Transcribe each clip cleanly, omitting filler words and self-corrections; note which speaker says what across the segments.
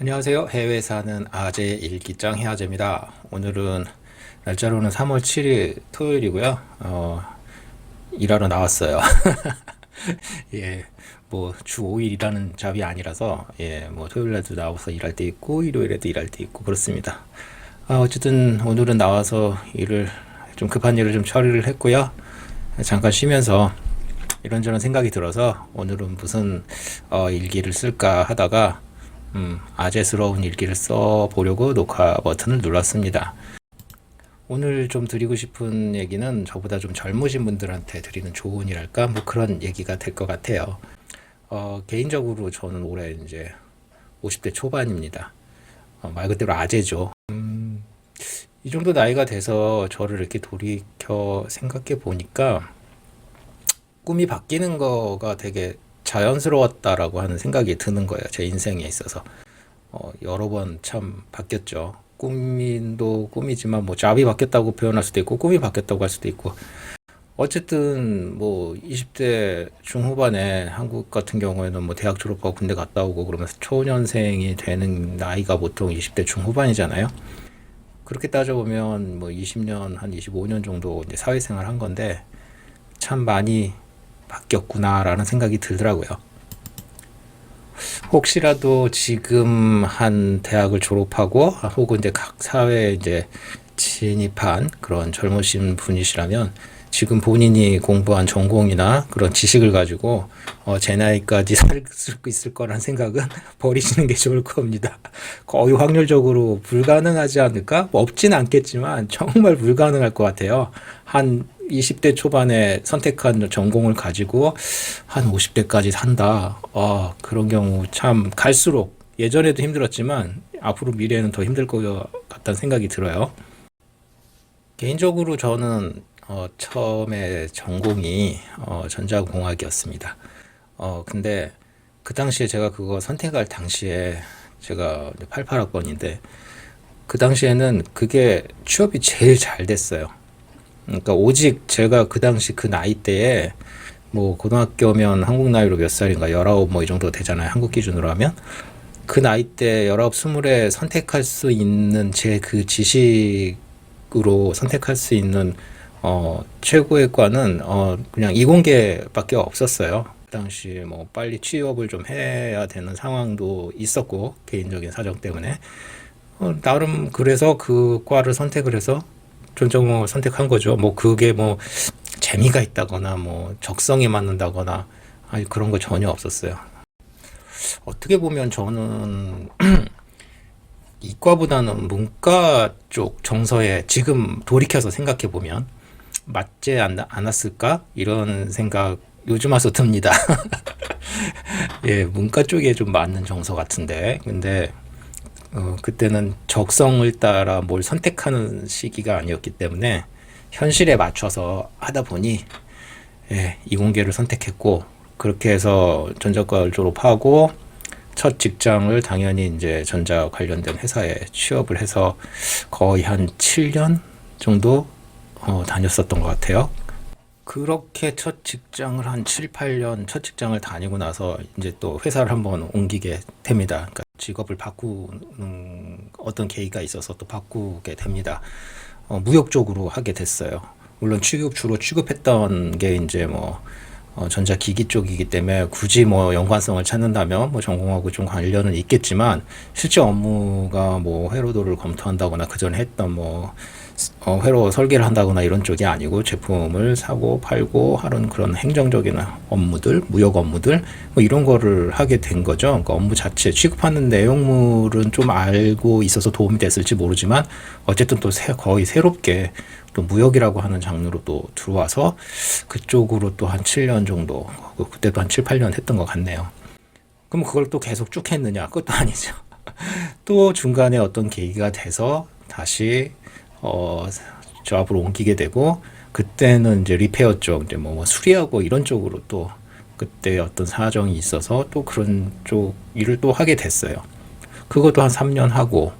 Speaker 1: 안녕하세요. 해외 사는 아재 일기장 해아재입니다. 오늘은 날짜로는 3월 7일 토요일이고요. 일하러 나왔어요. 예, 뭐 주 5일 일하는 잡이 아니라서 뭐 토요일에도 나와서 일할 때 있고 일요일에도 일할 때 있고 그렇습니다. 어쨌든 오늘은 나와서 일을 좀 급한 일을 좀 처리를 했고요. 잠깐 쉬면서 이런저런 생각이 들어서 오늘은 무슨 일기를 쓸까 하다가 아재스러운 일기를 써보려고 녹화 버튼을 눌렀습니다. 오늘 좀 드리고 싶은 얘기는 저보다 좀 젊으신 분들한테 드리는 조언이랄까 뭐 그런 얘기가 될 것 같아요. 개인적으로 저는 올해 이제 50대 초반입니다. 말 그대로 아재죠. 이 정도 나이가 돼서 저를 이렇게 돌이켜 생각해 보니까 꿈이 바뀌는 거가 되게 자연스러웠다라고 하는 생각이 드는 거예요. 제 인생에 있어서. 여러 번 참 바뀌었죠. 꿈도 꿈이지만 뭐 잡이 바뀌었다고 표현할 수도 있고 꿈이 바뀌었다고 할 수도 있고 어쨌든 뭐 20대 중후반에 한국 같은 경우에는 뭐 대학 졸업하고 군대 갔다 오고 그러면서 초년생이 되는 나이가 보통 20대 중후반이잖아요. 그렇게 따져보면 뭐 20년 한 25년 정도 이제 사회생활 한 건데 참 많이 바뀌었구나라는 생각이 들더라고요. 혹시라도 지금 한 대학을 졸업하고 혹은 이제 각 사회에 이제 진입한 그런 젊으신 분이시라면 지금 본인이 공부한 전공이나 그런 지식을 가지고 제 나이까지 살 수 있을 거란 생각은 버리시는 게 좋을 겁니다. 거의 확률적으로 불가능하지 않을까? 뭐 없진 않겠지만 정말 불가능할 것 같아요. 한 20대 초반에 선택한 전공을 가지고 한 50대까지 산다. 그런 경우 참 갈수록 예전에도 힘들었지만 앞으로 미래에는 더 힘들 것 같다는 생각이 들어요. 개인적으로 저는 처음에 전공이 전자공학이었습니다. 근데 그 당시에 제가 그거 선택할 당시에 제가 88학번인데 그 당시에는 그게 취업이 제일 잘 됐어요. 그러니까 오직 제가 그 당시 그 나이대에 뭐 고등학교면 한국 나이로 몇 살인가 19 뭐 이 정도 되잖아요. 한국 기준으로 하면 그 나이대 19, 20에 선택할 수 있는 제 그 지식으로 선택할 수 있는 최고의 과는 그냥 이공계밖에 없었어요. 그 당시 뭐 빨리 취업을 좀 해야 되는 상황도 있었고 개인적인 사정 때문에 나름 그래서 그 과를 선택을 해서 전공을 선택한 거죠. 뭐 그게 뭐 재미가 있다거나 뭐 적성에 맞는다거나 아니 그런 거 전혀 없었어요. 어떻게 보면 저는 이과보다는 문과 쪽 정서에 지금 돌이켜서 생각해 보면 맞지 않았을까 이런 생각 요즘 와서 듭니다. 예, 문과 쪽에 좀 맞는 정서 같은데 근데 그때는 적성을 따라 뭘 선택하는 시기가 아니었기 때문에 현실에 맞춰서 하다 보니 이공계를 선택했고 그렇게 해서 전자과를 졸업하고 첫 직장을 당연히 이제 전자 관련된 회사에 취업을 해서 거의 한 7년 정도 다녔었던 것 같아요. 그렇게 첫 직장을 한 7, 8년 첫 직장을 다니고 나서 이제 또 회사를 한번 옮기게 됩니다. 그러니까 직업을 바꾸는 어떤 계기가 있어서 또 바꾸게 됩니다. 무역 쪽으로 하게 됐어요. 물론 주로 취급했던 게 이제 뭐 전자기기 쪽이기 때문에 굳이 뭐 연관성을 찾는다면 뭐 전공하고 좀 관련은 있겠지만 실제 업무가 뭐 회로도를 검토한다거나 그전에 했던 뭐 회로 설계를 한다거나 이런 쪽이 아니고 제품을 사고 팔고 하는 그런 행정적인 업무들, 무역 업무들 뭐 이런 거를 하게 된 거죠. 그러니까 업무 자체 취급하는 내용물은 좀 알고 있어서 도움이 됐을지 모르지만 어쨌든 또 거의 새롭게 또 무역이라고 하는 장르로 또 들어와서 그쪽으로 또 한 7년 정도 그때도 한 7, 8년 했던 것 같네요. 그럼 그걸 또 계속 쭉 했느냐? 그것도 아니죠. 또 중간에 어떤 계기가 돼서 다시 조합으로 옮기게 되고 그때는 이제 리페어 쪽 이제 뭐 수리하고 이런 쪽으로 또 그때 어떤 사정이 있어서 또 그런 쪽 일을 또 하게 됐어요. 그것도 한 3년 하고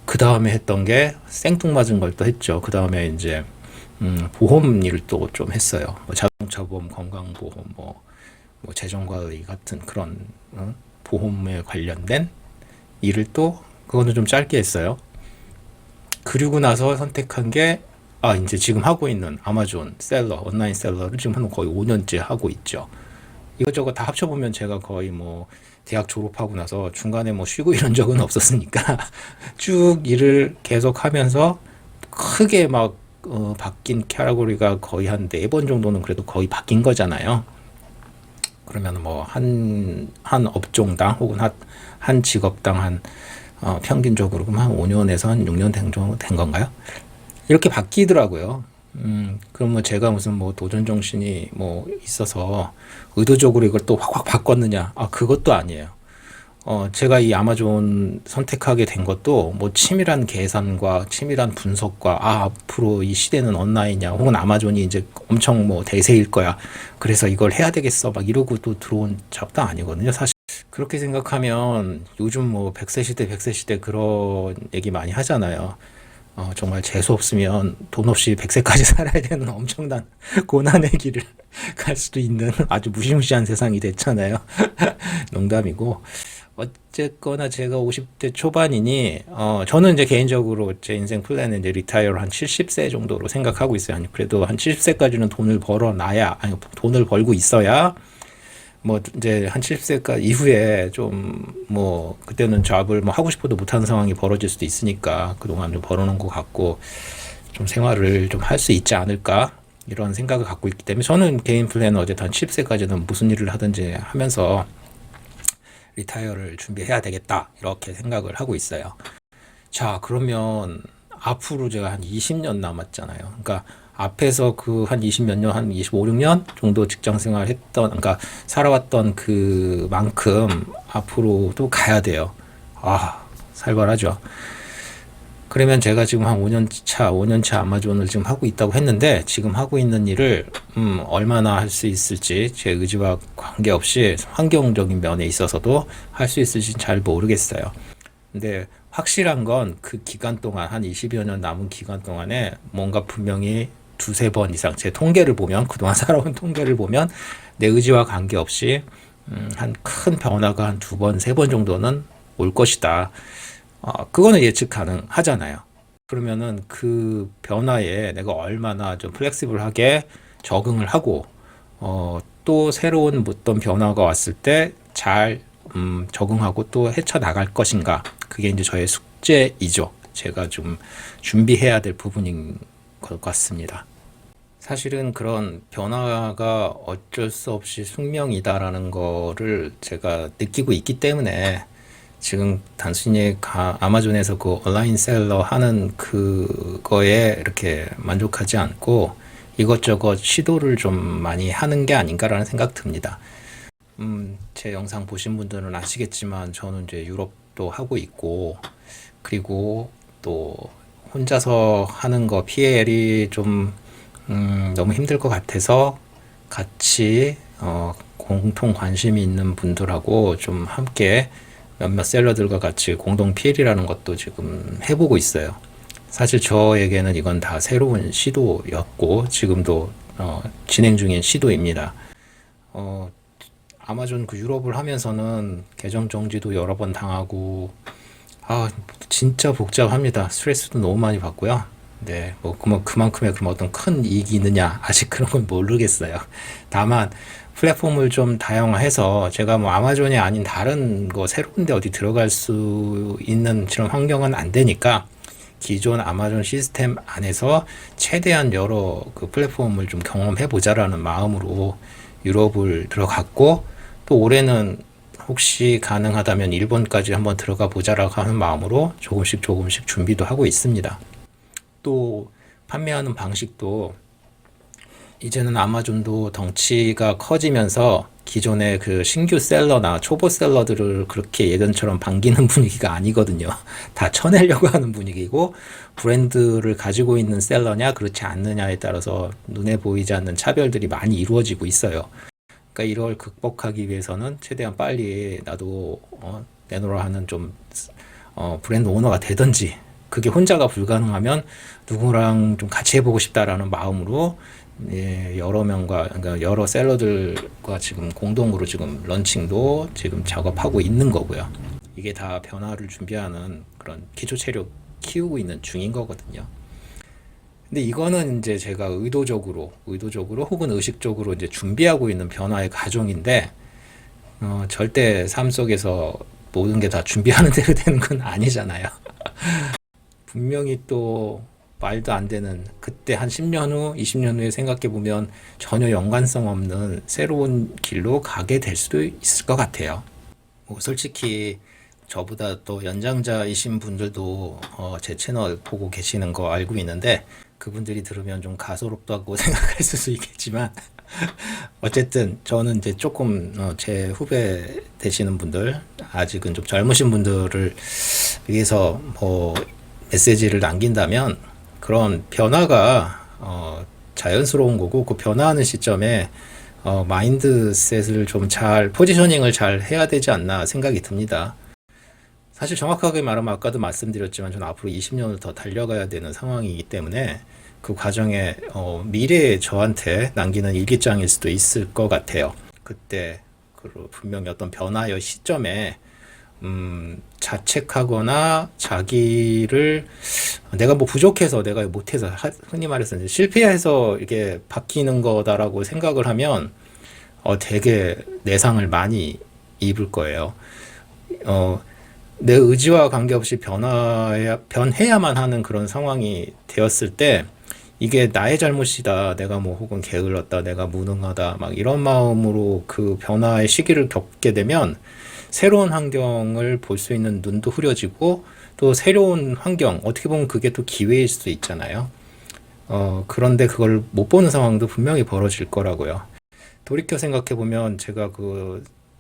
Speaker 1: 그 다음에 했던 게 생뚱맞은 걸 또 했죠. 그 다음에 이제 보험 일을 또 좀 했어요. 뭐 자동차 보험, 건강보험, 뭐 재정관리 같은 그런 보험에 관련된 일을 또 그거는 좀 짧게 했어요. 그리고 나서 선택한 게 이제 지금 하고 있는 아마존 셀러, 온라인 셀러를 지금 한 거의 5년째 하고 있죠. 이것저것 다 합쳐보면 제가 거의 뭐 대학 졸업하고 나서 중간에 뭐 쉬고 이런 적은 없었으니까 쭉 일을 계속 하면서 크게 막 바뀐 캐러고리가 거의 한 4번 정도는 그래도 거의 바뀐 거잖아요. 그러면 뭐 한 업종당 혹은 한 직업당 평균적으로 그럼 한 5년에서 한 6년 정도 된 건가요? 이렇게 바뀌더라고요. 그럼 뭐 제가 무슨 뭐 도전 정신이 뭐 있어서 의도적으로 이걸 또 확확 바꿨느냐? 그것도 아니에요. 제가 이 아마존 선택하게 된 것도 뭐 치밀한 계산과 치밀한 분석과 앞으로 이 시대는 온라인이야 혹은 아마존이 이제 엄청 뭐 대세일 거야 그래서 이걸 해야 되겠어 막 이러고 또 들어온 잡도 아니거든요 사실. 그렇게 생각하면 요즘 뭐 100세 시대 100세 시대 그런 얘기 많이 하잖아요. 정말 재수 없으면 돈 없이 100세까지 살아야 되는 엄청난 고난의 길을 갈 수도 있는 아주 무시무시한 세상이 됐잖아요. 농담이고. 어쨌거나 제가 50대 초반이니, 저는 이제 개인적으로 제 인생 플랜은 이제 리타이어를 한 70세 정도로 생각하고 있어요. 아니, 그래도 한 70세까지는 돈을 벌고 있어야, 뭐, 이제 한 70세까 이후에 좀, 뭐, 그때는 잡을 뭐 하고 싶어도 못하는 상황이 벌어질 수도 있으니까 그동안 좀 벌어놓은 것 같고, 좀 생활을 좀 할 수 있지 않을까? 이런 생각을 갖고 있기 때문에 저는 개인 플랜은 어쨌든 한 70세까지는 무슨 일을 하든지 하면서 리타이어를 준비해야 되겠다 이렇게 생각을 하고 있어요. 자, 그러면 앞으로 제가 한 20년 남았잖아요. 그러니까 앞에서 그 한 20 몇 년, 한 25, 6년 정도 직장 생활 그러니까 살아왔던 그만큼 앞으로도 가야 돼요. 살벌하죠. 그러면 제가 지금 한 5년 차 아마존을 지금 하고 있다고 했는데, 지금 하고 있는 일을, 얼마나 할 수 있을지, 제 의지와 관계없이 환경적인 면에 있어서도 할 수 있을지 잘 모르겠어요. 근데 확실한 건 그 기간 동안, 한 20여 년 남은 기간 동안에 뭔가 분명히 두세 번 이상, 제 통계를 보면, 그동안 살아온 통계를 보면, 내 의지와 관계없이, 한 큰 변화가 한 두 번, 세 번 정도는 올 것이다. 그거는 예측 가능하잖아요. 그러면은 그 변화에 내가 얼마나 좀 플렉시블하게 적응을 하고, 또 새로운 어떤 변화가 왔을 때 잘 적응하고 또 헤쳐나갈 것인가. 그게 이제 저의 숙제이죠. 제가 좀 준비해야 될 부분인 것 같습니다. 사실은 그런 변화가 어쩔 수 없이 숙명이다라는 거를 제가 느끼고 있기 때문에 지금 단순히 아마존에서 그 온라인 셀러 하는 그거에 이렇게 만족하지 않고 이것저것 시도를 좀 많이 하는 게 아닌가라는 생각 듭니다. 제 영상 보신 분들은 아시겠지만 저는 이제 유럽도 하고 있고, 그리고 또 혼자서 하는 거 PL이 좀 너무 힘들 것 같아서 같이 공통 관심이 있는 분들하고 좀 함께 몇몇 셀러들과 같이 공동 PL이라는 것도 지금 해보고 있어요. 사실 저에게는 이건 다 새로운 시도였고 지금도 진행 중인 시도입니다. 아마존 그 유럽을 하면서는 계정 정지도 여러 번 당하고 진짜 복잡합니다. 스트레스도 너무 많이 받고요. 네, 뭐 그만큼의 그럼 어떤 큰 이익이 있느냐 아직 그런 건 모르겠어요. 다만 플랫폼을 좀 다양화해서 제가 뭐 아마존이 아닌 다른 거 새로운 데 어디 들어갈 수 있는 그런 환경은 안 되니까 기존 아마존 시스템 안에서 최대한 여러 그 플랫폼을 좀 경험해 보자라는 마음으로 유럽을 들어갔고, 또 올해는 혹시 가능하다면 일본까지 한번 들어가 보자라고 하는 마음으로 조금씩 준비도 하고 있습니다. 또 판매하는 방식도 이제는 아마존도 덩치가 커지면서 기존의 그 신규 셀러나 초보 셀러들을 그렇게 예전처럼 반기는 분위기가 아니거든요. 다 쳐내려고 하는 분위기고, 브랜드를 가지고 있는 셀러냐 그렇지 않느냐에 따라서 눈에 보이지 않는 차별들이 많이 이루어지고 있어요. 그러니까 이걸 극복하기 위해서는 최대한 빨리 나도 내노라 하는 좀 브랜드 오너가 되든지, 그게 혼자가 불가능하면 누구랑 좀 같이 해보고 싶다라는 마음으로 그러니까 여러 셀러들과 지금 공동으로 지금 런칭도 지금 작업하고 있는 거고요. 이게 다 변화를 준비하는 그런 기초 체력 키우고 있는 중인 거거든요. 근데 이거는 이제 제가 의도적으로 혹은 의식적으로 이제 준비하고 있는 변화의 과정인데, 절대 삶 속에서 모든 게 다 준비하는 대로 되는 건 아니잖아요. 분명히 또 말도 안 되는 그때 한 10년 후, 20년 후에 생각해 보면 전혀 연관성 없는 새로운 길로 가게 될 수도 있을 것 같아요. 뭐 솔직히 저보다 또 연장자이신 분들도 제 채널 보고 계시는 거 알고 있는데, 그분들이 들으면 좀 가소롭다고 생각할 수도 있겠지만 어쨌든 저는 이제 조금 제 후배 되시는 분들, 아직은 좀 젊으신 분들을 위해서 뭐 메시지를 남긴다면, 그런 변화가 자연스러운 거고, 그 변화하는 시점에 마인드셋을 좀 잘 포지셔닝을 잘 해야 되지 않나 생각이 듭니다. 사실 정확하게 말하면 아까도 말씀드렸지만 저는 앞으로 20년을 더 달려가야 되는 상황이기 때문에 그 과정에 미래의 저한테 남기는 일기장일 수도 있을 것 같아요. 그때 분명히 어떤 변화의 시점에 자책하거나 자기를 내가 뭐 부족해서 내가 못해서 흔히 말해서 이제 실패해서 이게 바뀌는 거다라고 생각을 하면 되게 내상을 많이 입을 거예요. 내 의지와 관계없이 변해야만 하는 그런 상황이 되었을 때, 이게 나의 잘못이다, 내가 뭐 혹은 게을렀다, 내가 무능하다, 막 이런 마음으로 그 변화의 시기를 겪게 되면 새로운 환경을 볼 수 있는 눈도 흐려지고, 또 새로운 환경, 어떻게 보면 그게 또 기회일 수도 있잖아요. 그런데 그걸 못 보는 상황도 분명히 벌어질 거라고요. 돌이켜 생각해 보면 제가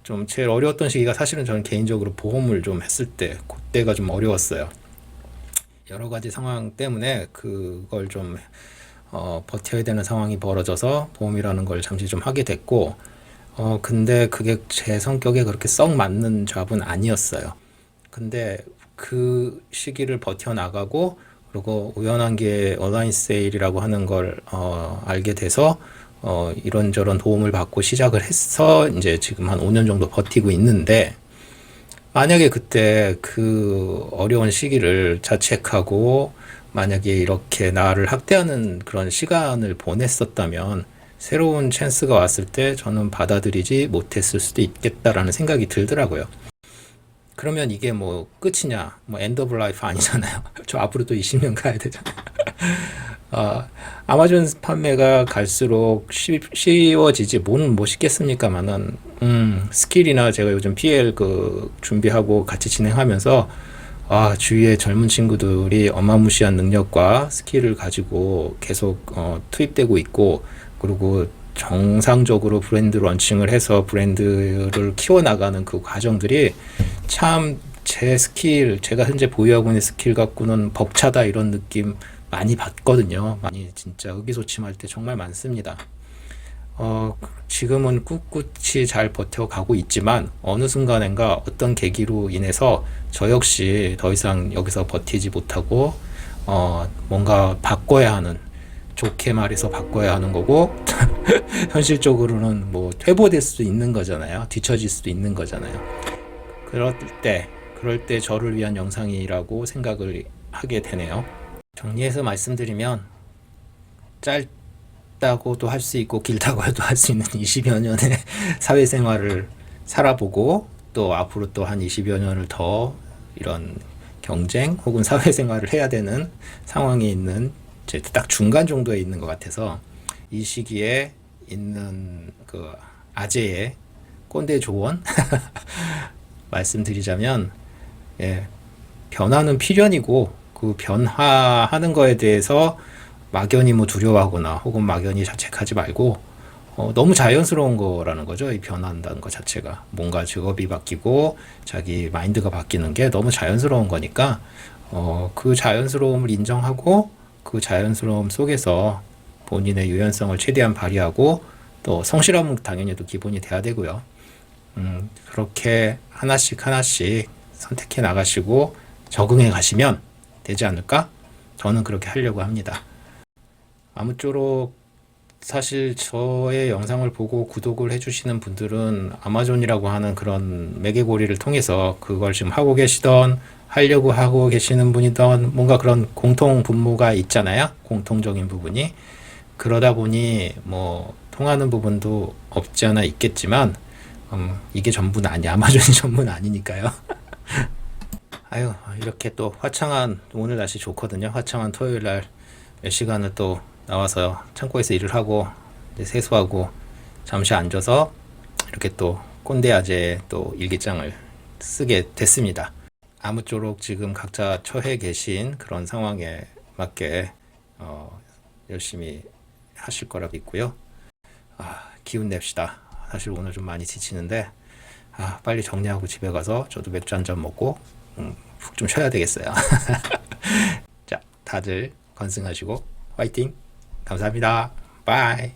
Speaker 1: 좀 제일 어려웠던 시기가, 사실은 저는 개인적으로 보험을 좀 했을 때, 그때가 좀 어려웠어요. 여러 가지 상황 때문에 그걸 좀 버텨야 되는 상황이 벌어져서 보험이라는 걸 잠시 좀 하게 됐고, 근데 그게 제 성격에 그렇게 썩 맞는 잡은 아니었어요. 근데 그 시기를 버텨나가고, 그리고 우연한게 온라인 세일이라고 하는 걸 알게 돼서 이런저런 도움을 받고 시작을 해서 이제 지금 한 5년 정도 버티고 있는데, 만약에 그때 그 어려운 시기를 자책하고 만약에 이렇게 나를 학대하는 그런 시간을 보냈었다면, 새로운 찬스가 왔을 때 저는 받아들이지 못했을 수도 있겠다라는 생각이 들더라고요. 그러면 이게 뭐 끝이냐, 뭐 엔드 오브 라이프 아니잖아요. 저 앞으로 또 20년 가야 되잖아요. 아마존 판매가 갈수록 쉬워지지, 뭔 멋있겠습니까만은, 스킬이나 제가 요즘 PL 준비하고 같이 진행하면서, 주위에 젊은 친구들이 어마무시한 능력과 스킬을 가지고 계속 투입되고 있고, 그리고 정상적으로 브랜드 런칭을 해서 브랜드를 키워나가는 그 과정들이 참 제가 현재 보유하고 있는 스킬 갖고는 벅차다, 이런 느낌 많이 받거든요. 많이 진짜 의기소침할 때 정말 많습니다. 지금은 꿋꿋이 잘 버텨가고 있지만, 어느 순간인가 어떤 계기로 인해서 저 역시 더 이상 여기서 버티지 못하고 뭔가 바꿔야 하는, 좋게 말해서 바꿔야 하는 거고 현실적으로는 뭐 퇴보될 수도 있는 거잖아요. 뒤처질 수도 있는 거잖아요. 그럴 때 저를 위한 영상이라고 생각을 하게 되네요. 정리해서 말씀드리면, 짧다고도 할 수 있고 길다고도 할 수 있는 20여 년의 사회생활을 살아보고, 또 앞으로 또 한 20여 년을 더 이런 경쟁 혹은 사회생활을 해야 되는 상황에 있는, 딱 중간 정도에 있는 것 같아서, 이 시기에 있는 그 아재의 꼰대 조언 말씀드리자면, 변화는 필연이고, 그 변화하는 거에 대해서 막연히 뭐 두려워하거나 혹은 막연히 자책하지 말고, 너무 자연스러운 거라는 거죠. 이 변화한다는 것 자체가, 뭔가 직업이 바뀌고 자기 마인드가 바뀌는 게 너무 자연스러운 거니까, 그 자연스러움을 인정하고 그 자연스러움 속에서 본인의 유연성을 최대한 발휘하고, 또 성실함은 당연히 또 기본이 돼야 되고요. 그렇게 하나씩 선택해 나가시고 적응해 가시면 되지 않을까? 저는 그렇게 하려고 합니다. 아무쪼록 사실 저의 영상을 보고 구독을 해주시는 분들은 아마존이라고 하는 그런 매개고리를 통해서 그걸 지금 하고 계시던, 하려고 하고 계시는 분이던 뭔가 그런 공통 분모가 있잖아요. 공통적인 부분이. 그러다 보니 뭐 통하는 부분도 없지 않아 있겠지만, 이게 전부는 아니, 아마존이 전부는 아니니까요. 아유, 이렇게 또 화창한, 오늘 날씨 좋거든요. 화창한 토요일 날 몇 시간을 또 나와서 창고에서 일을 하고 이제 세수하고 잠시 앉아서 이렇게 또 꼰대 아재 또 일기장을 쓰게 됐습니다. 아무쪼록 지금 각자 처해 계신 그런 상황에 맞게 열심히 하실 거라 믿고요. 기운 냅시다. 사실 오늘 좀 많이 지치는데 빨리 정리하고 집에 가서 저도 맥주 한 잔 먹고 푹 좀 쉬어야 되겠어요. 자, 다들 건승하시고 화이팅! 감사합니다. 바이.